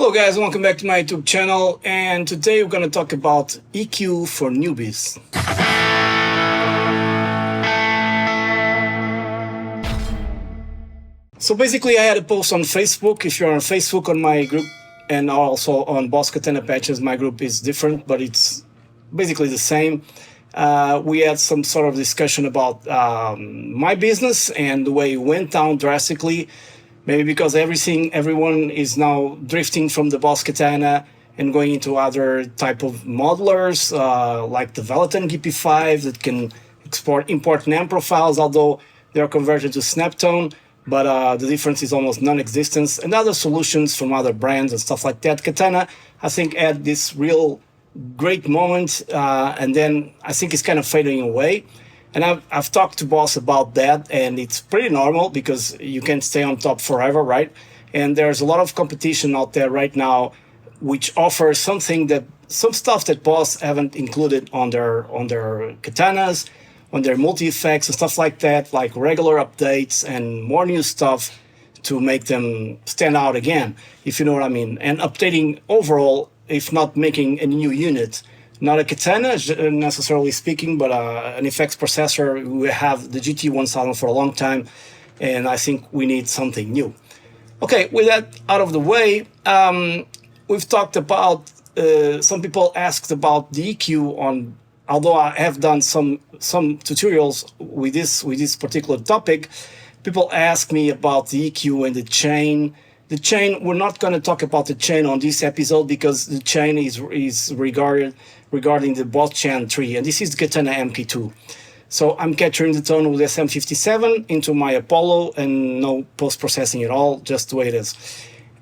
Hello guys, welcome back to my YouTube channel, and today we're going to talk about EQ for newbies. So basically I had a post on Facebook. If you're on Facebook on my group, and also on Boss Katana Patches, my group is different, but it's basically the same. We had some sort of discussion about my business and the way it went down drastically. Maybe because everyone is now drifting from the Boss Katana and going into other type of modelers, like the Velaton GP5 that can import NAM profiles, although they are converted to Snaptone, but the difference is almost non-existent, and other solutions from other brands and stuff like that. Katana, I think, had this real great moment, and then I think it's kind of fading away. And I've talked to Boss about that, and it's pretty normal because you can't stay on top forever, right? And there's a lot of competition out there right now, which offers some stuff that Boss haven't included on their katanas, on their multi-effects and stuff like that, like regular updates and more new stuff to make them stand out again, if you know what I mean. And updating overall, if not making a new unit. Not a Katana necessarily speaking, but an effects processor. We have the GT1000 for a long time, and I think we need something new. Okay, with that out of the way, we've talked about, some people asked about the EQ on, although I have done some tutorials with this particular topic, people ask me about the EQ and the chain. The chain, we're not going to talk about the chain on this episode because the chain is regarding the Boss Chain 3, and this is the Katana MK2. So I'm capturing the tone with SM57 into my Apollo and no post-processing at all, just the way it is.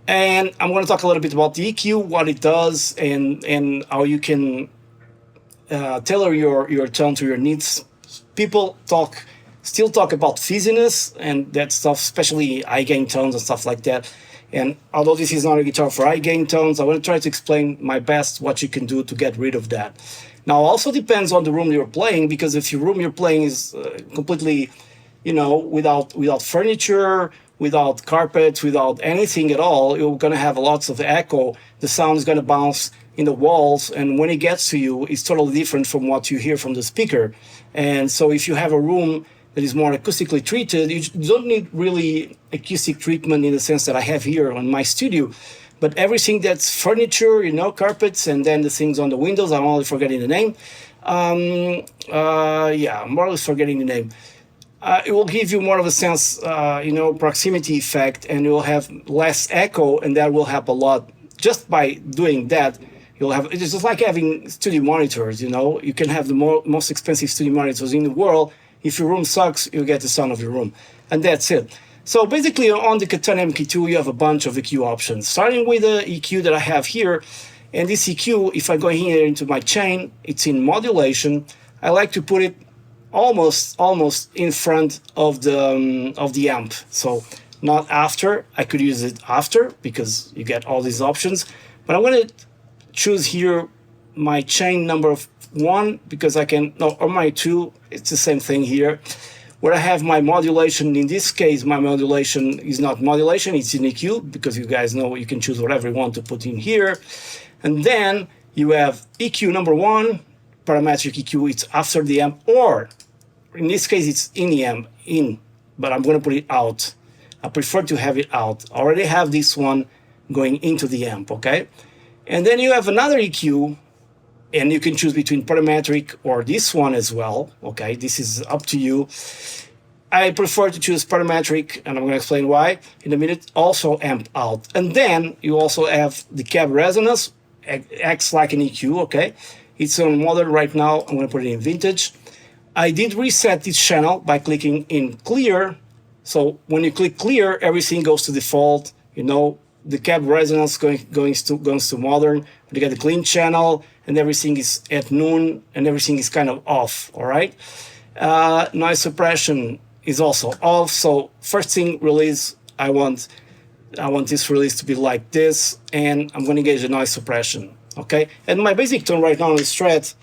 And I'm going to talk a little bit about the EQ, what it does, and how you can tailor your tone to your needs. People still talk about fizziness and that stuff, especially high gain tones and stuff like that. And although this is not a guitar for high gain tones, I want to try to explain my best what you can do to get rid of that. Now, also depends on the room you're playing, because if your room you're playing is completely, without furniture, without carpet, without anything at all, you're going to have lots of echo. The sound is going to bounce in the walls, and when it gets to you, it's totally different from what you hear from the speaker. And so if you have a room that is more acoustically treated, you don't need really acoustic treatment in the sense that I have here on my studio. But everything that's furniture, carpets, and then the things on the windows, I'm only forgetting the name. I'm more or less forgetting the name. It will give you more of a sense, proximity effect, and you will have less echo, and that will help a lot. Just by doing that, it's just like having studio monitors, You can have the most expensive studio monitors in the world. If your room sucks, you get the sound of your room. And that's it. So basically on the Katana MK2, you have a bunch of EQ options. Starting with the EQ that I have here. And this EQ, if I go here into my chain, it's in modulation. I like to put it almost in front of the amp. So not after. I could use it after because you get all these options. But I'm going to choose here my chain number 1 because or my 2, it's the same thing here, where I have my modulation. In this case, my modulation is not modulation, it's in EQ, because you guys know you can choose whatever you want to put in here. And then you have EQ number 1, parametric EQ, it's after the amp, or in this case, it's in the amp, but I'm going to put it out. I prefer to have it out. I already have this one going into the amp, okay? And then you have another EQ, and you can choose between parametric or this one as well, okay? This is up to you. I prefer to choose parametric, and I'm going to explain why in a minute. Also amp out. And then you also have the cab resonance, acts like an EQ, okay? It's on modern right now. I'm going to put it in vintage. I did reset this channel by clicking in clear. So when you click clear, everything goes to default. The cab resonance goes to modern. You get the clean channel, and everything is at noon, and everything is kind of off. All right. Noise suppression is also off. So first thing release, I want this release to be like this, and I'm going to engage the noise suppression. Okay. And my basic tone right now is Strat.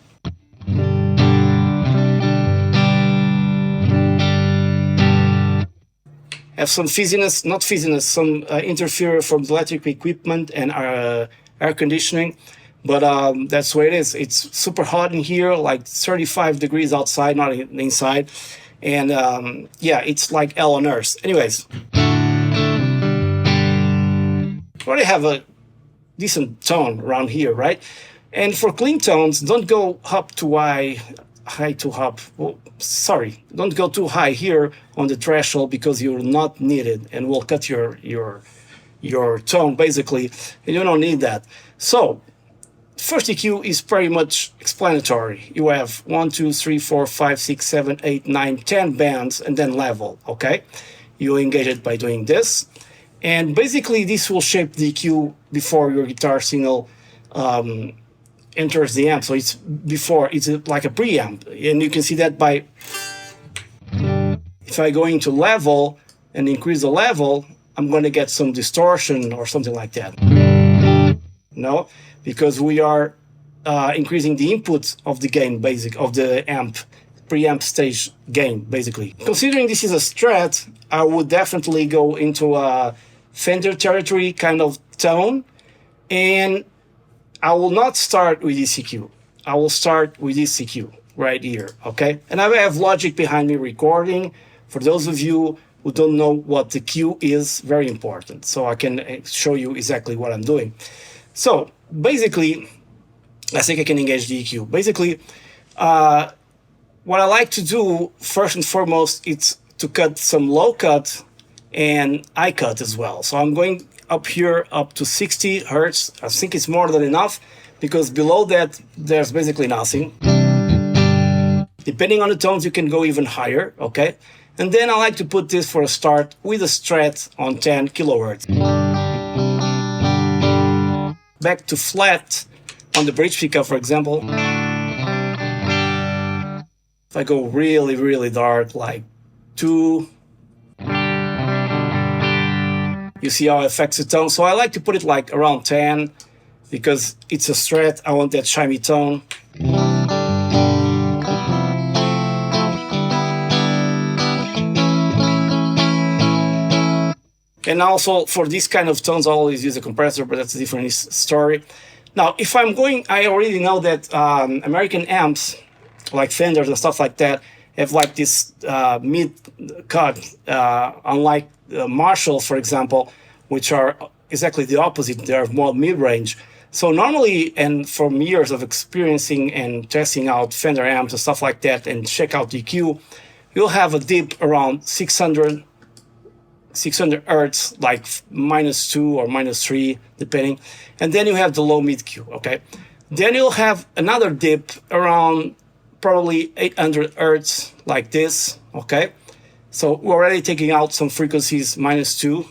have some fizziness, not fizziness, some interfere from the electric equipment and air conditioning. But that's the way it is. It's super hot in here, like 35 degrees outside, not inside. And yeah, it's like hell on earth. Anyways, already have a decent tone around here, right? And for clean tones, don't go up too high to up. Well, sorry, don't go too high here on the threshold because you're not needed and will cut your tone basically, and you don't need that. So first EQ is pretty much explanatory. You have 1, 2, 3, 4, 5, 6, 7, 8, 9, 10 bands and then level, okay? You engage it by doing this. And basically this will shape the EQ before your guitar signal enters the amp. So it's before, it's like a preamp. And you can see that by, if I go into level and increase the level, I'm going to get some distortion or something like that. No, because we are increasing the input of the gain, of the amp, preamp stage gain, basically. Considering this is a Strat, I would definitely go into a Fender territory kind of tone, and I will not start with this EQ. I will start with this EQ right here, okay? And I have logic behind me recording. For those of you who don't know what the Q is, very important. So I can show you exactly what I'm doing. So basically, I think I can engage the EQ. Basically, what I like to do first and foremost is to cut some low cut and high cut as well. So I'm going up here up to 60 hertz. I think it's more than enough because below that there's basically nothing. Depending on the tones, you can go even higher, okay? And then I like to put this for a start with a Strat on 10 kilohertz. Back to flat on the bridge pickup, for example. If I go really, really dark, like 2, you see how it affects the tone. So I like to put it like around 10 because it's a Strat. I want that shiny tone. And also for this kind of tones, I always use a compressor, but that's a different story. Now, if I'm going, I already know that American amps, like Fenders and stuff like that, have like this mid-cut, unlike Marshall, for example, which are exactly the opposite. They are more mid-range. So normally, and from years of experiencing and testing out Fender amps and stuff like that, and check out the EQ, you'll have a dip around 600 hertz, like -2 or -3, depending. And then you have the low mid Q, okay? Then you'll have another dip around probably 800 hertz, like this, okay? So we're already taking out some frequencies, -2.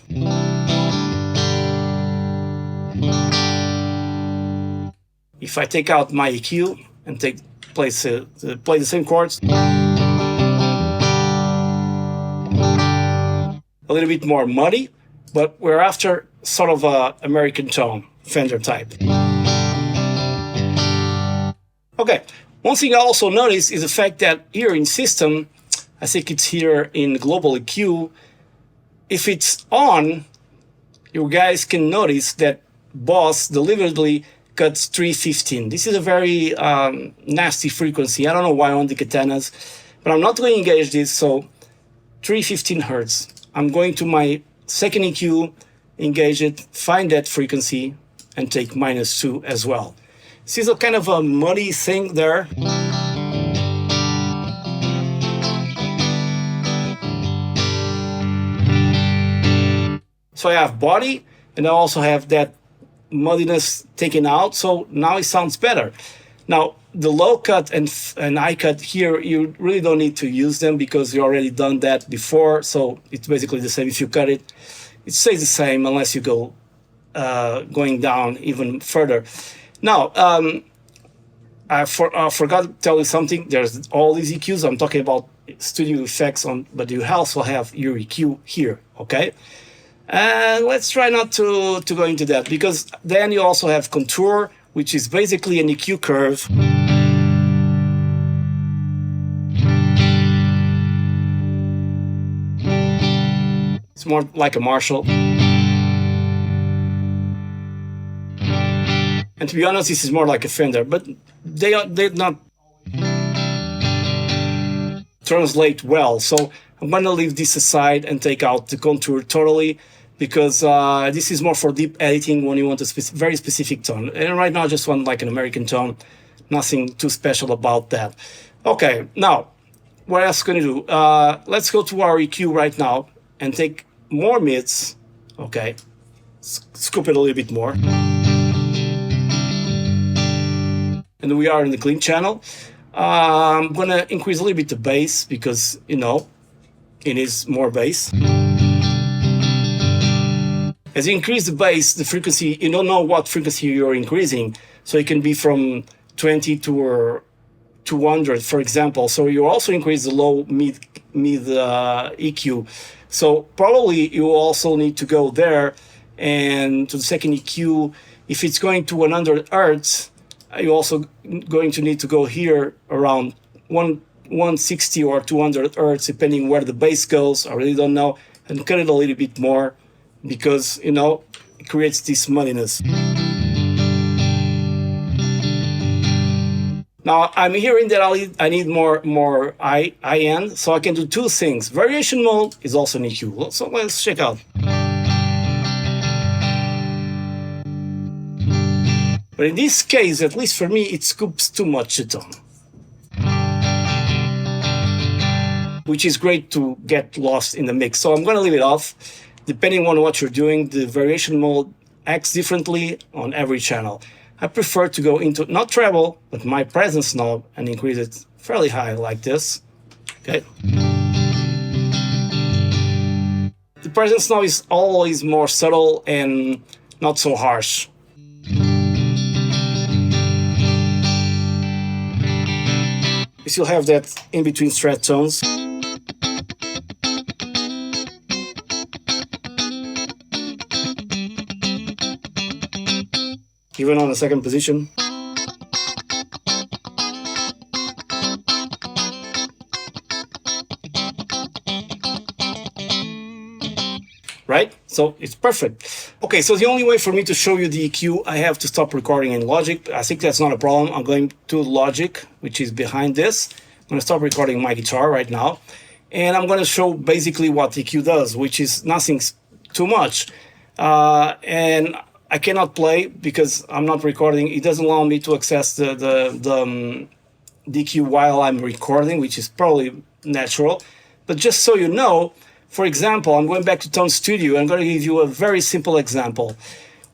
If I take out my EQ and play the same chords, a little bit more muddy, but we're after sort of a American tone, Fender type. Okay, one thing I also noticed is the fact that here in system, I think it's here in global EQ, if it's on, you guys can notice that Boss deliberately cuts 315. This is a very nasty frequency. I don't know why on the Katanas, but I'm not going to engage this, so 315 hertz. I'm going to my second EQ, engage it, find that frequency, and take -2 as well. This is a kind of a muddy thing there. So I have body, and I also have that muddiness taken out, so now it sounds better. Now, the low cut and high cut here, you really don't need to use them because you already done that before, so it's basically the same. If you cut it, it stays the same unless you go going down even further. Now, I forgot to tell you something. There's all these EQs. I'm talking about studio effects, but you also have your EQ here, okay? And let's try not to go into that, because then you also have contour, which is basically an EQ curve. It's more like a Marshall. And to be honest, this is more like a Fender, but they not translate well. So I'm gonna leave this aside and take out the contour totally, because this is more for deep editing when you want a very specific tone. And right now I just want like an American tone, nothing too special about that. Okay, now, what else can you do? Let's go to our EQ right now and take more mids, okay? Scoop it a little bit more. And we are in the clean channel. I'm gonna increase a little bit the bass because, you know, it needs more bass. As you increase the bass, the frequency, you don't know what frequency you're increasing. So it can be from 20 to 200, for example. So you also increase the low mid EQ. So probably you also need to go there and to the second EQ. If it's going to 100 Hertz, you're also going to need to go here around 160 or 200 Hertz, depending where the bass goes. I really don't know, and cut it a little bit more because, you know, it creates this muddiness. Now I'm hearing that I need more high end, so I can do two things. Variation mode is also an EQ. So let's check out. But in this case, at least for me, it scoops too much the tone, which is great to get lost in the mix. So I'm going to leave it off. Depending on what you're doing, the variation mode acts differently on every channel. I prefer to go into not treble, but my presence knob and increase it fairly high like this. Okay. The presence knob is always more subtle and not so harsh. You still have that in between strat tones. Even on the second position. Right? So it's perfect. Okay, so the only way for me to show you the EQ, I have to stop recording in Logic. I think that's not a problem. I'm going to Logic, which is behind this. I'm going to stop recording my guitar right now. And I'm going to show basically what the EQ does, which is nothing too much. And I cannot play because I'm not recording. It doesn't allow me to access the EQ while I'm recording, which is probably natural. But just so you know, for example, I'm going back to Tone Studio. I'm going to give you a very simple example.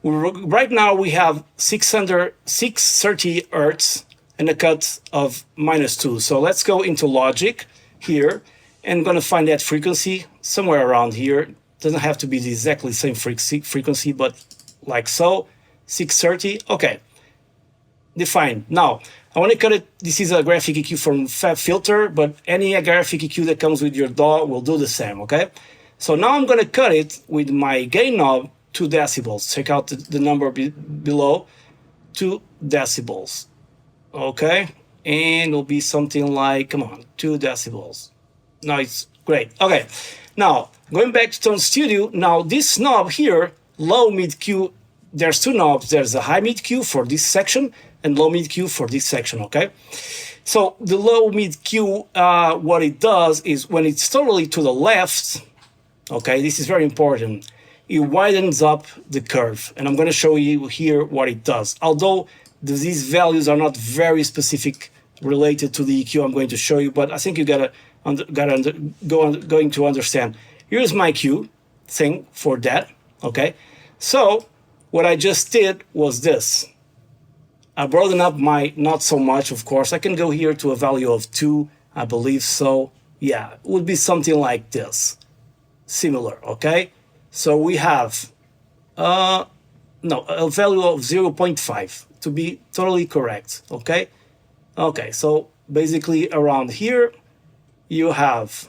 Right now we have 630 Hertz and a cut of -2. So let's go into Logic here and I'm going to find that frequency somewhere around here. Doesn't have to be the exactly same frequency, but like so, 630. Okay, defined. Now I want to cut it. This is a graphic EQ from FabFilter, but any graphic EQ that comes with your DAW will do the same, okay? So now I'm going to cut it with my gain knob 2 decibels. Check out the number below, 2 decibels, okay? And it'll be something like, come on, 2 decibels. Now it's great. Okay, now going back to Tone Studio, now this knob here, low mid Q, there's 2 knobs. There's a high mid Q for this section and low mid Q for this section, okay? So the low mid Q, what it does is when it's totally to the left, okay, this is very important, it widens up the curve. And I'm going to show you here what it does. Although these values are not very specific related to the EQ I'm going to show you, but I think you going to understand. Here's my Q thing for that, okay? So what I just did was this. I broadened up my, not so much, of course. I can go here to a value of 2, I believe so. Yeah, it would be something like this. Similar, okay? So we have, a value of 0.5 to be totally correct, okay? Okay, so basically around here, you have,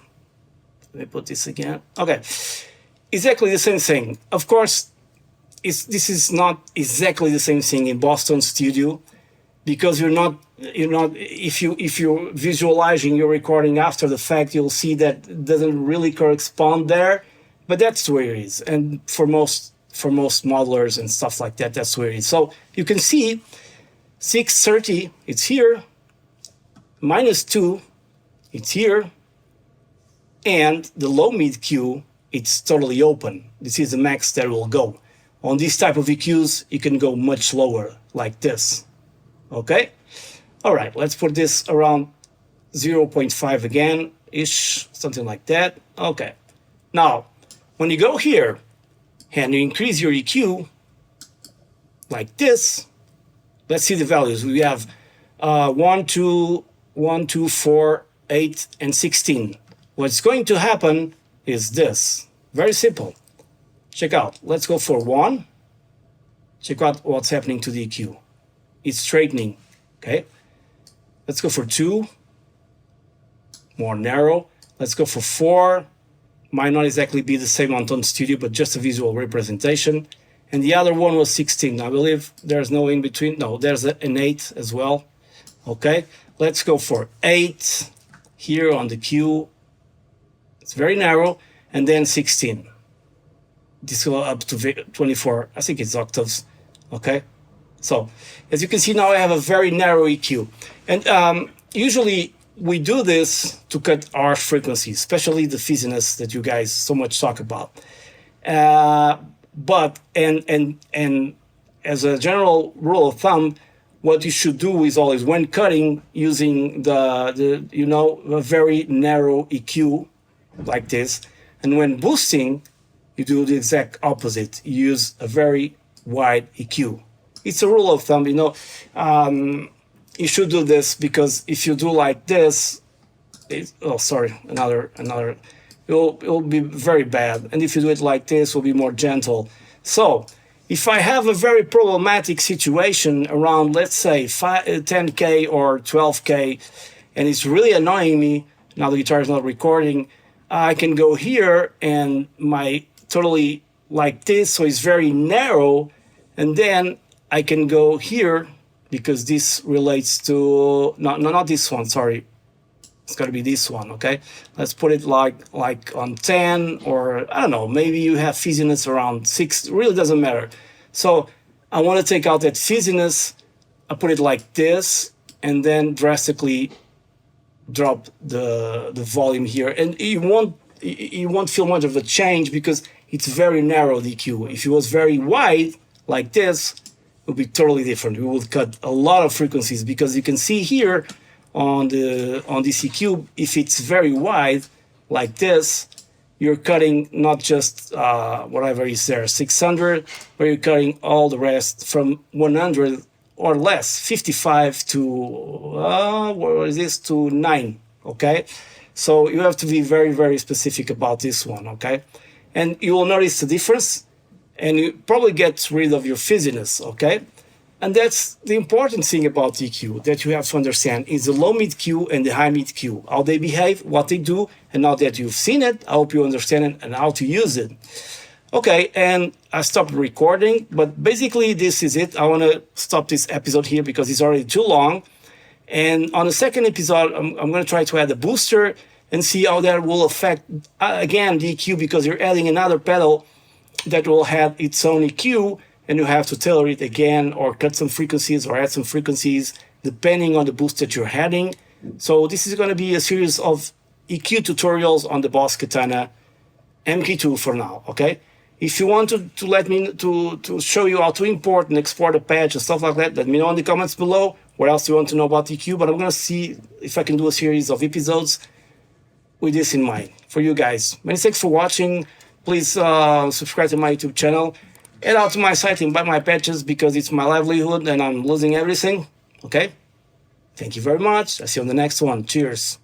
let me put this again. Okay, exactly the same thing. Of course, this is not exactly the same thing in Boston Studio, because if you're visualizing your recording after the fact, you'll see that it doesn't really correspond there, But that's where it is. And for most modelers and stuff like that, that's where it is. So you can see 630, it's here, -2, it's here, and the low mid Q, it's totally open. This is the max that will go. On this type of EQs, you can go much lower, like this. Okay? All right, let's put this around 0.5 again, ish, something like that. Okay. Now, when you go here and you increase your EQ, like this, let's see the values. We have 1, 2, 1, 2, 4, 8, and 16. What's going to happen is this. Very simple. Check out. Let's go for 1. Check out what's happening to the EQ. It's straightening. Okay. Let's go for 2. More narrow. Let's go for 4. Might not exactly be the same on Tone Studio, but just a visual representation. And the other one was 16. I believe there's no in between. No, there's an 8 as well. Okay, let's go for 8 here on the Q. It's very narrow. And then 16. This will up to 24. I think it's octaves. Okay, so as you can see now, I have a very narrow EQ. And usually we do this to cut harsh frequencies, especially the fizziness that you guys so much talk about. But as a general rule of thumb, what you should do is always, when cutting, using a very narrow EQ like this, and when boosting, you do the exact opposite. You use a very wide EQ. It's a rule of thumb, you should do this, because if you do like this, it will be very bad. And if you do it like this, it will be more gentle. So if I have a very problematic situation around, let's say 10K or 12K, and it's really annoying me, now the guitar is not recording, I can go here and totally like this, so it's very narrow, and then I can go here, because this relates to, not this one, sorry. It's got to be this one, okay? Let's put it like on 10, or I don't know, maybe you have fizziness around 6, it really doesn't matter. So I want to take out that fizziness, I put it like this, and then drastically drop the volume here. And you won't feel much of a change, because it's very narrow, the EQ. If it was very wide, like this, it would be totally different. We would cut a lot of frequencies, because you can see here on this EQ, if it's very wide like this, you're cutting not just whatever is there, 600, but you're cutting all the rest from 100 or less, 55 to what is this, to 9. Okay, so you have to be very, very specific about this one. Okay, and you will notice the difference. And you probably get rid of your fizziness, okay? And that's the important thing about EQ that you have to understand, is the low mid Q and the high mid Q, how they behave, what they do, and now that you've seen it, I hope you understand it and how to use it. Okay, and I stopped recording, but basically this is it. I want to stop this episode here because it's already too long. And on the second episode, I'm going to try to add a booster and see how that will affect, again, the EQ, because you're adding another pedal that will have its own EQ, and you have to tailor it again, or cut some frequencies or add some frequencies depending on the boost that you're adding. So this is going to be a series of EQ tutorials on the Boss Katana MK2 for now, okay? If you want to let me to show you how to import and export a patch and stuff like that, let me know in the comments below. What else you want to know about EQ? But I'm going to see if I can do a series of episodes with this in mind for you guys. Many thanks for watching. Please subscribe to my YouTube channel. Head out to my site and buy my patches, because it's my livelihood and I'm losing everything. Okay? Thank you very much. I'll see you on the next one. Cheers.